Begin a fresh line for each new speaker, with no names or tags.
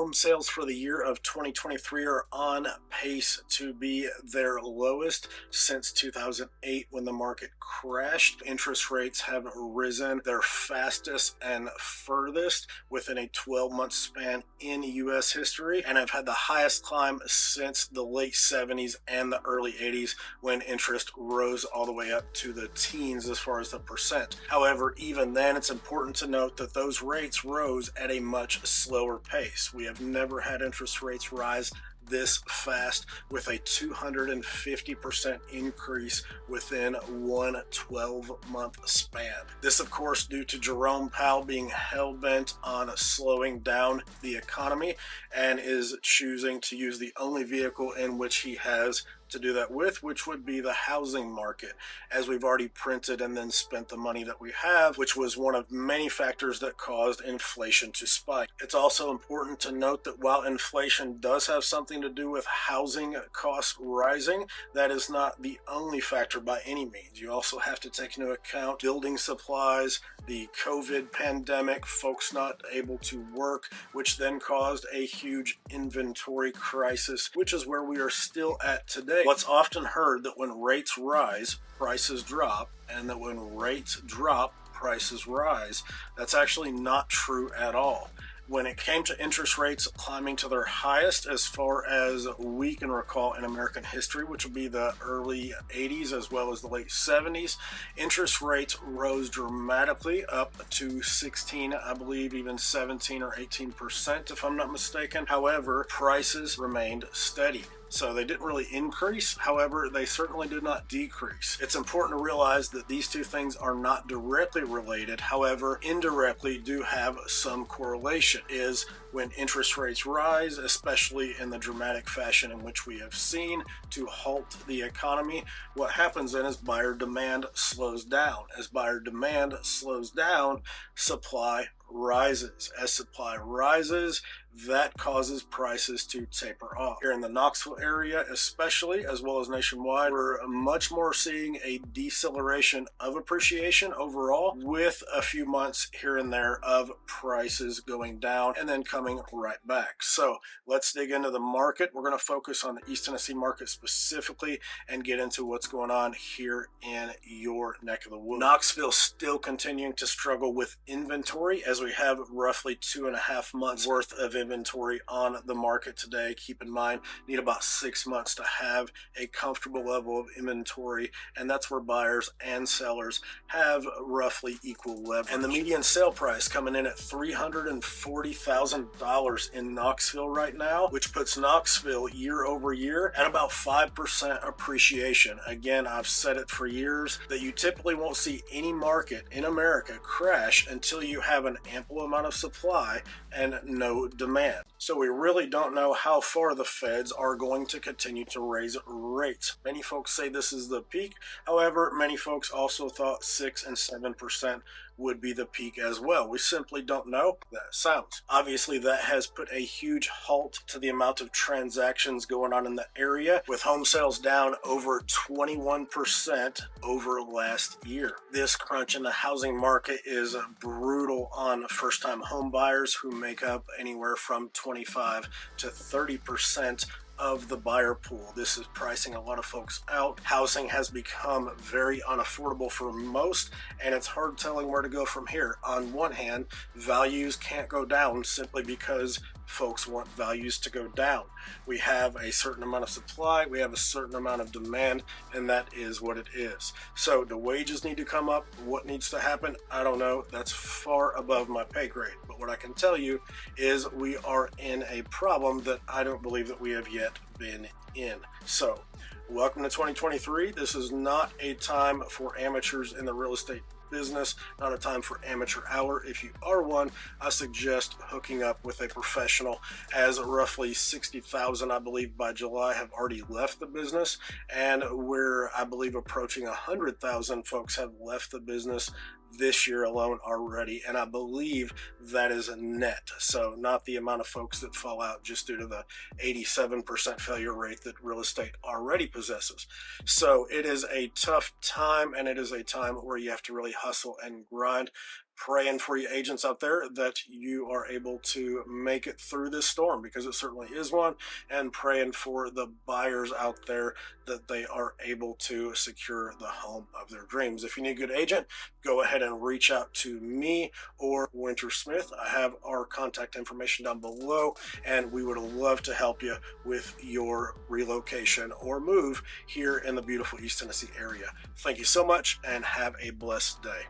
home sales for the year of 2023 are on pace to be their lowest since 2008 when the market crashed. Interest rates have risen their fastest and furthest within a 12-month span in U.S. history, and have had the highest climb since the late 70s and the early 80s when interest rose all the way up to the teens as far as the percent. However, even then, it's important to note that those rates rose at a much slower pace. We have never had interest rates rise this fast with a 250% increase within one 12-month span. This, of course, due to Jerome Powell being hell-bent on slowing down the economy and is choosing to use the only vehicle in which he has to do that with, which would be the housing market, as we've already printed and then spent the money that we have, which was one of many factors that caused inflation to spike. It's also important to note that while inflation does have something to do with housing costs rising, that is not the only factor by any means. You also have to take into account building supplies, the COVID pandemic, folks not able to work, which then caused a huge inventory crisis, which is where we are still at today. What's often heard that when rates rise, prices drop, and that when rates drop, prices rise. That's actually not true at all. When it came to interest rates climbing to their highest as far as we can recall in American history, which would be the early 80s as well as the late 70s, interest rates rose dramatically up to 16, I believe even 17 or 18% if I'm not mistaken. However, prices remained steady. So they didn't really increase. However, they certainly did not decrease. It's important to realize that these two things are not directly related. However, indirectly do have some correlation. Is when interest rates rise, especially in the dramatic fashion in which we have seen to halt the economy, what happens then is buyer demand slows down. As buyer demand slows down, supply rises. As supply rises, that causes prices to taper off. Here in the Knoxville area especially, as well as nationwide, we're much more seeing a deceleration of appreciation overall, with a few months here and there of prices going down and then coming right back. So let's dig into the market. We're going to focus on the East Tennessee market specifically and get into what's going on here in your neck of the woods. Knoxville still continuing to struggle with inventory, as we have roughly 2.5 months worth of inventory on the market today. Keep in mind, need about 6 months to have a comfortable level of inventory, and that's where buyers and sellers have roughly equal leverage. And the median sale price coming in at $340,000 in Knoxville right now, which puts Knoxville year over year at about 5% appreciation. Again, I've said it for years that you typically won't see any market in America crash until you have an ample amount of supply and no demand. So we really don't know how far the Feds are going to continue to raise rates. Many folks say this is the peak. However, many folks also thought 6 and 7% would be the peak as well. We simply don't know. That sounds. Obviously, that has put a huge halt to the amount of transactions going on in the area, with home sales down over 21% over last year. This crunch in the housing market is brutal on first-time home buyers, who make up anywhere from 25 to 30% of the buyer pool. This is pricing a lot of folks out. Housing has become very unaffordable for most, and it's hard telling where to go from here. On one hand, values can't go down simply because folks want values to go down. We have a certain amount of supply, we have a certain amount of demand, and that is what it is. So do wages need to come up? What needs to happen? I don't know. That's far above my pay grade. But what I can tell you is we are in a problem that I don't believe that we have yet been in. So welcome to 2023. This is not a time for amateurs in the real estate business, not a time for amateur hour. If you are one, I suggest hooking up with a professional, as roughly 60,000, I believe, by July have already left the business, and we're, I believe, approaching 100,000 folks have left the business this year alone already, and I believe that is a net, so not the amount of folks that fall out just due to the 87% failure rate that real estate already possesses. So it is a tough time, and it is a time where you have to really hustle and grind. praying for you agents out there that you are able to make it through this storm, because it certainly is one, and praying for the buyers out there that they are able to secure the home of their dreams. If you need a good agent, go ahead and reach out to me or Winter Smith. I have our contact information down below, and we would love to help you with your relocation or move here in the beautiful East Tennessee area. Thank you so much and have a blessed day.